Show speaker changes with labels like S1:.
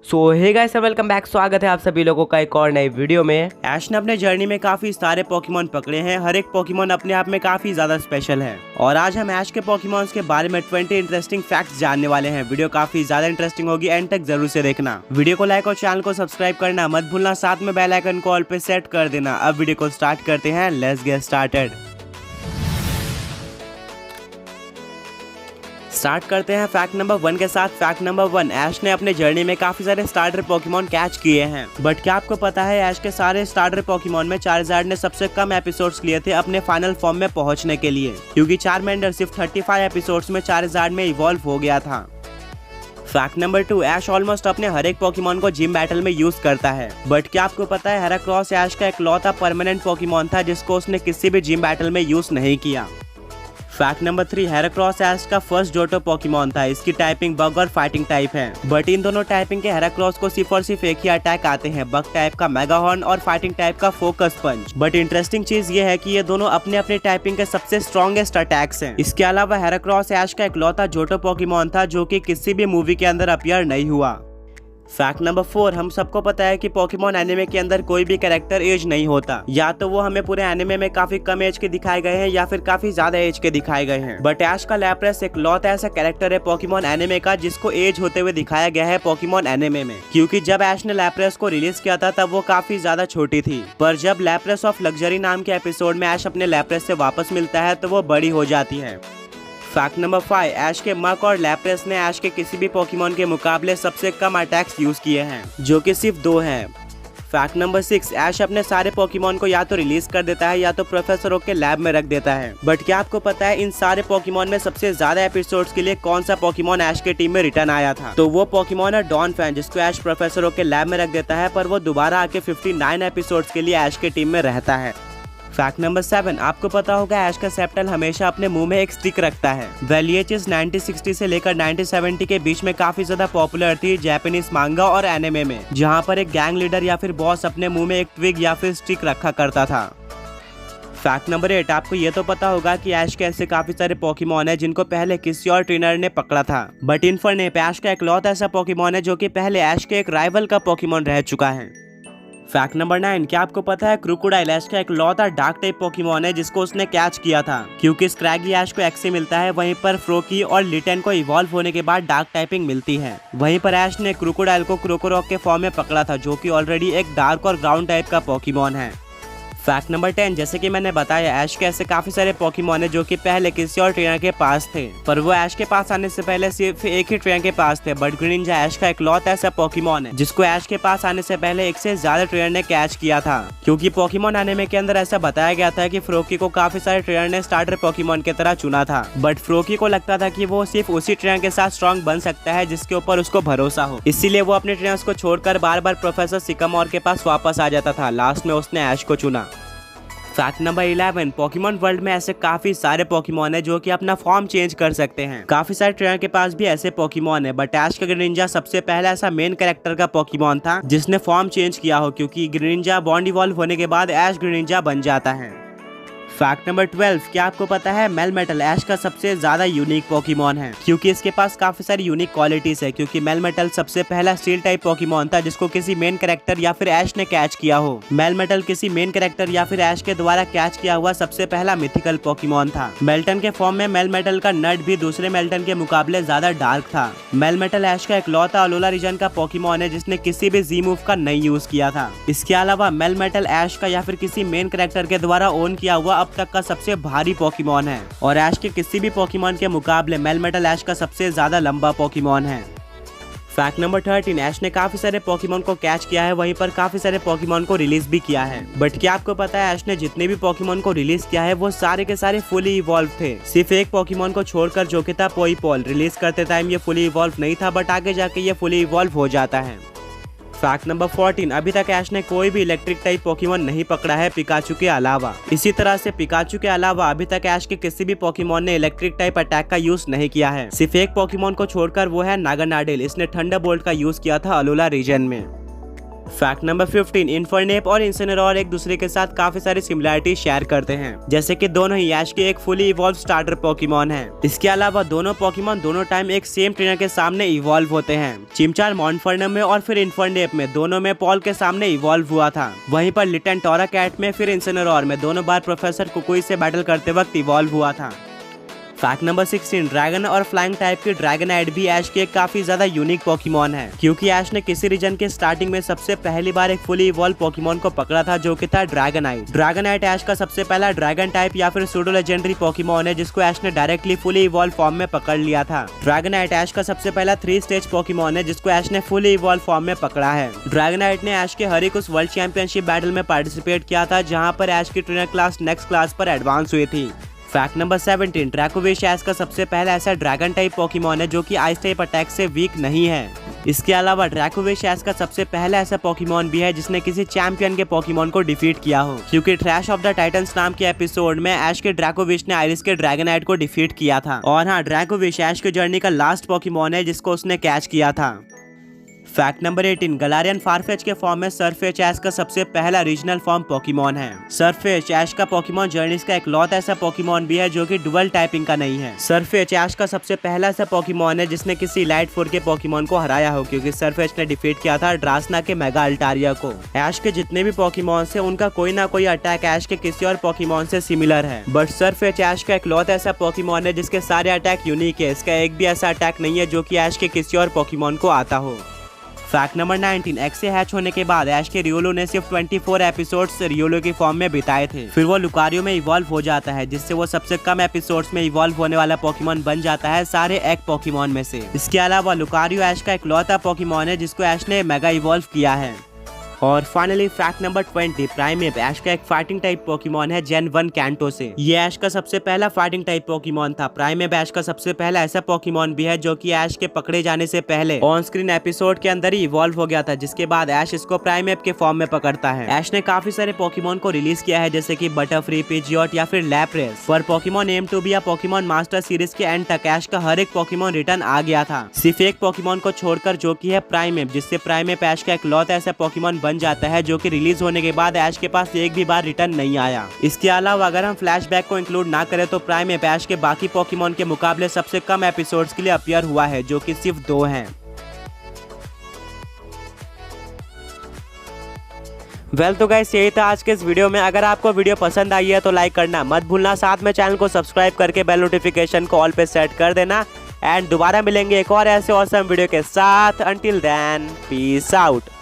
S1: सो hey guys welcome back. स्वागत है आप सभी लोगों का एक और नई वीडियो में।
S2: ऐश ने अपने जर्नी में काफी सारे पोकेमोन पकड़े हैं। हर एक पोकेमोन अपने आप में काफी ज्यादा स्पेशल है और आज हम ऐश के पोकेमोन्स के बारे में 20 इंटरेस्टिंग फैक्ट्स जानने वाले हैं। वीडियो काफी ज्यादा इंटरेस्टिंग होगी, एंड तक जरूर से देखना। वीडियो को लाइक और चैनल को सब्सक्राइब करना मत भूलना, साथ में बेल आइकन को ऑल पे सेट कर देना। अब वीडियो को स्टार्ट करते हैं, लेट्स गेट स्टार्टेड। स्टार्ट करते हैं फैक्ट नंबर 1 के साथ। फैक्ट नंबर 1, ऐश ने अपने जर्नी में काफी सारे स्टार्टर पोकेमोन कैच किए हैं। बट क्या आपको पता है ऐश के सारे स्टार्टर पोकेमोन में चार्जार्ड ने सबसे कम एपिसोड्स लिए थे अपने फाइनल फॉर्म में पहुंचने के लिए, क्योंकि चारमेंडर सिर्फ 35 एपिसोड्स में चार्जार्ड में इवॉल्व हो गया था। फैक्ट नंबर 2, ऐश ऑलमोस्ट अपने हर एक पोकेमोन को जिम बैटल में यूज करता है। बट क्या आपको पता है हेराक्रोस ऐश का इकलौता परमानेंट पोकेमोन था जिसको उसने किसी भी जिम बैटल में यूज नहीं किया। फैक्ट नंबर 3, हेराक्रोस ऐश का फर्स्ट जोटो पोकेमोन था। इसकी टाइपिंग बग और फाइटिंग टाइप है, बट इन दोनों टाइपिंग के हेराक्रोस को सिर्फ और सिर्फ एक ही अटैक आते हैं, बग टाइप का मेगाहॉर्न और फाइटिंग टाइप का फोकस पंच। बट इंटरेस्टिंग चीज ये है कि ये दोनों अपने अपने टाइपिंग के सबसे स्ट्रॉन्गेस्ट अटैक्स हैं। इसके अलावा हेराक्रोस ऐश का इकलौता जोटो पोकेमोन था जो कि किसी भी मूवी के अंदर अपीयर नहीं हुआ। फैक्ट नंबर 4, हम सबको पता है कि पोकेमोन एनिमे के अंदर कोई भी कैरेक्टर एज नहीं होता। या तो वो हमें पूरे एनिमे में काफी कम एज के दिखाए गए हैं या फिर काफी ज्यादा एज के दिखाए गए हैं। बट ऐश का लैप्रेस इकलौता ऐसा कैरेक्टर है पोकेमोन एनिमे का जिसको एज होते हुए दिखाया गया है पोकेमोन एनिमे में, क्योंकि जब ऐश ने लैप्रेस को रिलीज किया था तब वो काफी ज्यादा छोटी थी। पर जब लैप्रेस ऑफ लग्जरी नाम के एपिसोड में ऐश अपने लैप्रेस से वापस मिलता है तो वो बड़ी हो जाती है। फैक्ट नंबर 5, ऐश के मक और लैप्रेस ने ऐश के किसी भी पोकेमोन के मुकाबले सबसे कम अटैक्स यूज किए हैं, जो कि सिर्फ 2 हैं। फैक्ट नंबर 6, ऐश अपने सारे पोकेमोन को या तो रिलीज कर देता है या तो प्रोफेसर ओक के लैब में रख देता है। बट क्या आपको पता है इन सारे पोकेमोन में सबसे ज्यादा एपिसोड्स के लिए कौन सा पोकेमोन ऐश के टीम में रिटर्न आया था? तो वो पोकेमोन है डॉनफैन, जिसको ऐश प्रोफेसर ओक के लैब में रख देता है, पर वो दोबारा आके 59 एपिसोड्स के लिए ऐश के टीम में रहता है। फैक्ट नंबर 7, आपको पता होगा ऐश का सेप्टल हमेशा अपने मुंह में एक स्टिक रखता है। वेल ये चीज 1960 से लेकर 1970 के बीच में काफी ज्यादा पॉपुलर थी जापानीज मांगा और एनिमे में, जहां पर एक गैंग लीडर या फिर बॉस अपने मुंह में एक ट्विग या फिर स्टिक रखा करता था। फैक्ट नंबर 8, आपको ये तो पता होगा कि ऐश के ऐसे काफी सारे पोकेमोन है जिनको पहले किसी और ट्रेनर ने पकड़ा था, बट इनफर्नेप ऐश का इकलौता ऐसा पोकेमोन है जो कि पहले ऐश के एक राइवल का पोकेमोन रह चुका है। फैक्ट नंबर 9, क्या आपको पता है क्रोकोडाइल ऐश का इकलौता डार्क टाइप पोकेमोन है जिसको उसने कैच किया था, क्योंकि स्क्रैगी ऐश को एक्स से मिलता है, वहीं पर फ्रोकी और लिटन को इवॉल्व होने के बाद डार्क टाइपिंग मिलती है। वहीं पर ऐश ने क्रोकोडाइल को क्रोकोरॉक के फॉर्म में पकड़ा था, जो कि ऑलरेडी एक डार्क और ग्राउंड टाइप का पोकेमोन है। फैक्ट नंबर 10, जैसे कि मैंने बताया ऐश के ऐसे काफी सारे पोकेमोन है जो कि पहले किसी और ट्रेनर के पास थे, पर वो ऐश के पास आने से पहले सिर्फ एक ही ट्रेनर के पास थे। बट ग्रीनिंजा ऐश का इकलौता ऐसा पोकेमोन है जिसको ऐश के पास आने से पहले एक से ज्यादा ट्रेनर ने कैच किया था, क्योंकि पोकेमोन एनिमे के अंदर ऐसा बताया गया था कि फ्रोकी को काफी सारे ट्रेनर ने स्टार्टर पोकेमोन की तरह चुना था, बट फ्रोकी को लगता था कि वो सिर्फ उसी ट्रेनर के साथ स्ट्रॉन्ग बन सकता है जिसके ऊपर उसको भरोसा हो, इसीलिए वो अपने ट्रेनर्स को छोड़कर बार बार प्रोफेसर सिकामोर के पास वापस आ जाता था। लास्ट में उसने ऐश को चुना। फैक्ट नंबर 11, पोकेमोन वर्ल्ड में ऐसे काफी सारे पोकेमोन है जो कि अपना फॉर्म चेंज कर सकते हैं। काफी सारे ट्रेनर के पास भी ऐसे पोकेमोन है, बट ऐश का ग्रीनिंजा सबसे पहला ऐसा मेन कैरेक्टर का पोकेमोन था जिसने फॉर्म चेंज किया हो, क्योंकि ग्रीनिंजा बॉन्ड इवॉल्व होने के बाद ऐश ग्रीनिंजा बन जाता है। फैक्ट नंबर 12, क्या आपको पता है मेलमेटल ऐश का सबसे ज्यादा यूनिक पोकेमोन है, क्योंकि इसके पास काफी सारी यूनिक क्वालिटीज है, क्योंकि मेलमेटल सबसे पहला स्टील टाइप पोकेमोन था जिसको किसी मेन कैरेक्टर या फिर ऐश ने कैच किया हो। मेलमेटल किसी मेन कैरेक्टर या फिर ऐश के द्वारा कैच किया हुआ सबसे पहला मिथिकल पोकेमोन था। मेल्टन के फॉर्म में मेलमेटल का नट भी दूसरे मेल्टन के मुकाबले ज्यादा डार्क था। मेलमेटल ऐश का इकलौता अलोला रीजन का पोकेमोन है जिसने किसी भी जी मूव का नहीं यूज किया था। इसके अलावा मेलमेटल ऐश का या फिर किसी मेन कैरेक्टर के द्वारा ओन किया हुआ अब तक का सबसे भारी पोकेमोन है, और ऐश के किसी भी पोकेमोन के मुकाबले मेलमेटल ऐश का सबसे ज्यादा लंबा पोकेमोन है। फैक्ट नंबर 13, ऐश ने काफी सारे पोकेमोन को कैच किया है, वहीं पर काफी सारे पोकेमोन को रिलीज भी किया है। बट क्या आपको पता है ऐश ने जितने भी पोकेमोन को रिलीज किया है वो सारे के सारे फुली इवॉल्व थे, सिर्फ एक पोकेमोन को छोड़कर जो कि था पोईपॉल। रिलीज करते टाइम ये फुली इवॉल्व नहीं था, बट आगे जाके ये फुली इवॉल्व हो जाता है। फैक्ट नंबर 14, अभी तक ऐश ने कोई भी इलेक्ट्रिक टाइप पोकेमोन नहीं पकड़ा है पिकाचू के अलावा। इसी तरह से पिकाचू के अलावा अभी तक ऐश के किसी भी पोकेमोन ने इलेक्ट्रिक टाइप अटैक का यूज नहीं किया है, सिर्फ एक पोकेमोन को छोड़कर, वो है नागानाडेल। इसने थंडरबोल्ट का यूज किया था अलोला रीजन में। फैक्ट नंबर 15, इन्फर्नेप और इंसिनेरोर एक दूसरे के साथ काफी सारी सिमिलरिटी शेयर करते हैं, जैसे कि दोनों ही ऐश के एक फुली इवॉल्व स्टार्टर पोकेमॉन हैं। इसके अलावा दोनों पोकेमॉन दोनों टाइम एक सेम ट्रेनर के सामने इवॉल्व होते हैं। चिमचार मॉन्फर्नम में और फिर इन्फर्नेप में दोनों में पॉल के सामने इवॉल्व हुआ था। वहीं पर लिटन टोरा कैट में फिर इंसिनेरोर में दोनों बार प्रोफेसर कुकुई से बैटल करते वक्त इवॉल्व हुआ था। फैक्ट नंबर 16, ड्रैगन और फ्लाइंग टाइप की ड्रैगनाइट भी ऐश के काफी ज्यादा यूनिक पोकेमॉन है, क्योंकि ऐश ने किसी रीजन के स्टार्टिंग में सबसे पहली बार एक फुली इवॉल्व पोकेमॉन को पकड़ा था, जो कि था ड्रैगनाइट। ड्रैगनाइट ऐश का सबसे पहला ड्रैगन टाइप या फिर सूडो लेजेंडरी पोकेमॉन है, जिसको ऐश ने डायरेक्टली फुली इवॉल्व फॉर्म में पकड़ लिया था। ड्रैगनाइट ऐश का सबसे पहला 3 स्टेज पोकेमॉन है, जिसको ऐश ने फुली इवॉल्व फॉर्म में पकड़ा है। ड्रैगनाइट ने ऐश के हर एक उस वर्ल्ड चैंपियनशिप बैटल में पार्टिसिपेट किया था, जहाँ पर ऐश की ट्रेनर क्लास नेक्स्ट क्लास पर एडवांस हुई थी। फैक्ट नंबर 17, ड्रैकोविश ऐश का सबसे पहला ऐसा ड्रैगन टाइप पोकेमॉन है जो कि आइस टाइप अटैक से वीक नहीं है। इसके अलावा ड्रैकोविश ऐश का सबसे पहला ऐसा पोकेमॉन भी है जिसने किसी चैंपियन के पोकेमॉन को डिफीट किया हो, क्योंकि ट्रैश ऑफ द टाइटन्स नाम के एपिसोड में ऐश के ड्रैकोविश ने आइरिस के ड्रैगनाइट को डिफीट किया था। और हाँ, ड्रैकोविश ऐश की जर्नी का लास्ट पोकेमॉन है जिसको उसने कैच किया था। फैक्ट नंबर 18, गलारियन फारफेच के फॉर्म में सरफेच ऐश का सबसे पहला रीजनल फॉर्म पोकेमॉन है। सरफेच ऐश का पोकेमॉन जर्नीज का इकलौता ऐसा पोकेमॉन भी है जो कि डुअल टाइपिंग का नहीं है। सरफेच ऐश का सबसे पहला ऐसा पोकेमॉन है जिसने किसी लाइट फोर के पोकेमॉन को हराया हो, क्योंकि सरफेच ने डिफीट किया था ड्रासना के मेगा अल्टारिया को। ऐश के जितने भी पोकेमॉन है उनका कोई ना कोई अटैक ऐश के किसी और पोकेमॉन से सिमिलर है, बट सरफेच ऐश का इकलौता ऐसा पोकेमॉन है जिसके सारे अटैक यूनिक है। इसका एक भी ऐसा अटैक नहीं है जो कि ऐश के किसी और पोकेमॉन को आता हो। फैक्ट नंबर 19, एक्स से हैच होने के बाद ऐश के रियोलो ने सिर्फ 24 एपिसोड्स रियोलो की फॉर्म में बिताए थे। फिर वो लुकारियो में इवॉल्व हो जाता है, जिससे वो सबसे कम एपिसोड्स में इवॉल्व होने वाला पोकेमॉन बन जाता है सारे एग पोकेमॉन में से। इसके अलावा लुकारियो ऐश का इकलौता पोकेमॉन है जिसको ऐश ने मेगा इवॉल्व किया है। और फाइनली फैक्ट नंबर 20, प्राइमेप ऐश का एक फाइटिंग टाइप पोकेमॉन है जेन 1 कैंटो से। ये ऐश का सबसे पहला फाइटिंग टाइप पोकेमॉन था। प्राइमेप ऐश का सबसे पहला ऐसा पोकेमॉन भी है जो कि ऐश के पकड़े जाने से पहले ऑन स्क्रीन एपिसोड के अंदर ही इवॉल्व हो गया था, जिसके बाद ऐश इसको प्राइमेप के फॉर्म में पकड़ता है। ऐश ने काफी सारे पोकेमॉन को रिलीज किया है, जैसे कि बटरफ्री, पिजियोट या फिर लैप्रेस। पर पोकेमॉन एम टू बी या पोकेमॉन मास्टर सीरीज के एंड तक ऐश का हर एक पोकेमॉन रिटर्न आ गया था, सिर्फ एक पोकेमॉन को छोड़कर, जो कि है प्राइमेप, जिससे प्राइमेप ऐश का इकलौता ऐसा पोकेमॉन बन जाता है जो रिलीज होने के बाद ऐश के पास एक भी बार रिटर्न नहीं आया। इसके अलावा अगर हम फ्लैशबैक को इंक्लूड ना करें तो प्राइमेप ऐश के बाकी पोकेमॉन के मुकाबले सबसे कम एपिसोड्स के लिए अपीयर हुआ है, जो कि सिर्फ 2 हैं। वेल तो गाइस, यही था आज के इस वीडियो में। अगर आपको वीडियो पसंद आई है तो लाइक करना मत भूलना, साथ में चैनल को सब्सक्राइब करके बेल नोटिफिकेशन को ऑल पे सेट कर देना। एंड दोबारा मिलेंगे एक और ऐसे ऑसम वीडियो के साथ। Until then, peace out.